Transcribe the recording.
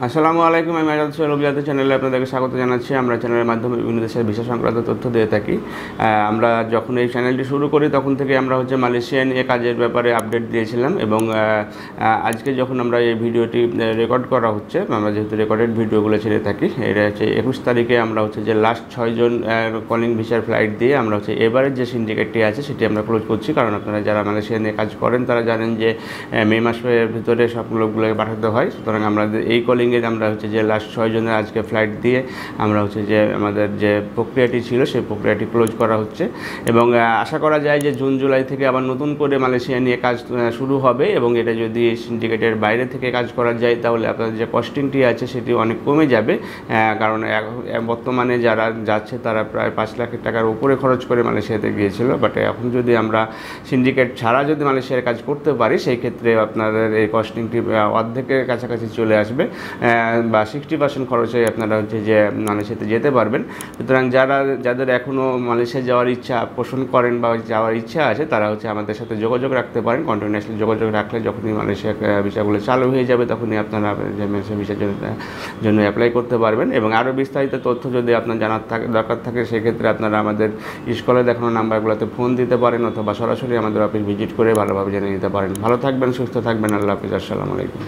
আসসালামু আলাইকুম। আমি আজাদ সোহেল অভিজাত চ্যানেলে আপনাদেরকে স্বাগত জানাচ্ছি। আমরা চ্যানেলের মাধ্যমে বিভিন্ন দেশের ভিসা সংক্রান্ত তথ্য দিয়ে থাকি। আমরা যখন এই চ্যানেলটি শুরু করি তখন থেকে আমরা মালয়েশিয়া নিয়ে কাজের ব্যাপারে আপডেট দিয়েছিলাম এবং আজকে যখন আমরা এই ভিডিওটি রেকর্ড করা হচ্ছে, আমরা যেহেতু রেকর্ডেড ভিডিওগুলো ছেড়ে থাকি, এটা 21 তারিখে আমরা যে লাস্ট 6 জন কলিং ভিসার ফ্লাইট দিয়ে আমরা এবারের যে সিন্ডিকেটটি আছে সেটি আমরা ক্লোজ করছি। কারণ আপনারা যারা মালয়েশিয়া নিয়ে কাজ করেন তারা জানেন যে মে মাসের ভিতরে সব লোকগুলোকে পাঠাতে হয়। সুতরাং আমরা এই আমরা যে লাস্ট 6 জনের আজকে ফ্লাইট দিয়ে আমরা যে আমাদের যে প্রক্রিয়াটি ছিল সেই প্রক্রিয়াটি ক্লোজ করা হচ্ছে এবং আশা করা যায় যে জুন জুলাই থেকে আবার নতুন করে মালয়েশিয়া নিয়ে কাজ শুরু হবে এবং এটা যদি সিন্ডিকেটের বাইরে থেকে কাজ করা যায় তাহলে আপনাদের যে কস্টিংটি আছে সেটি অনেক কমে যাবে। কারণ বর্তমানে যারা যাচ্ছে তারা প্রায় 5 লাখ টাকার উপরে খরচ করে মালয়েশিয়াতে গিয়েছিল, বাট এখন যদি আমরা সিন্ডিকেট ছাড়া যদি মালয়েশিয়ার কাজ করতে পারি সেই ক্ষেত্রে আপনাদের এই কস্টিংটি অর্ধেকের কাছাকাছি চলে আসবে বা 60% খরচে আপনারা যে মালয়েশিয়াতে যেতে পারবেন। সুতরাং যাদের এখনও মালয়েশিয়া যাওয়ার ইচ্ছা পোষণ করেন বা যাওয়ার ইচ্ছা আছে তারা আমাদের সাথে যোগাযোগ রাখতে পারেন। কন্টিনিউয়াসলি যোগাযোগ রাখলে যখনই মালয়েশিয়া ভিসাগুলো চালু হয়ে যাবে তখনই আপনারা মালয়েশিয়া ভিসার জন্য অ্যাপ্লাই করতে পারবেন। এবং আরও বিস্তারিত তথ্য যদি আপনার জানার দরকার থাকে সেক্ষেত্রে আপনারা আমাদের স্ক্রিনে দেখানো নাম্বারগুলোতে ফোন দিতে পারেন অথবা সরাসরি আমাদের অফিস ভিজিট করে ভালোভাবে জেনে নিতে পারেন। ভালো থাকবেন, সুস্থ থাকবেন। আল্লাহ হাফিজ। আসসালামু আলাইকুম।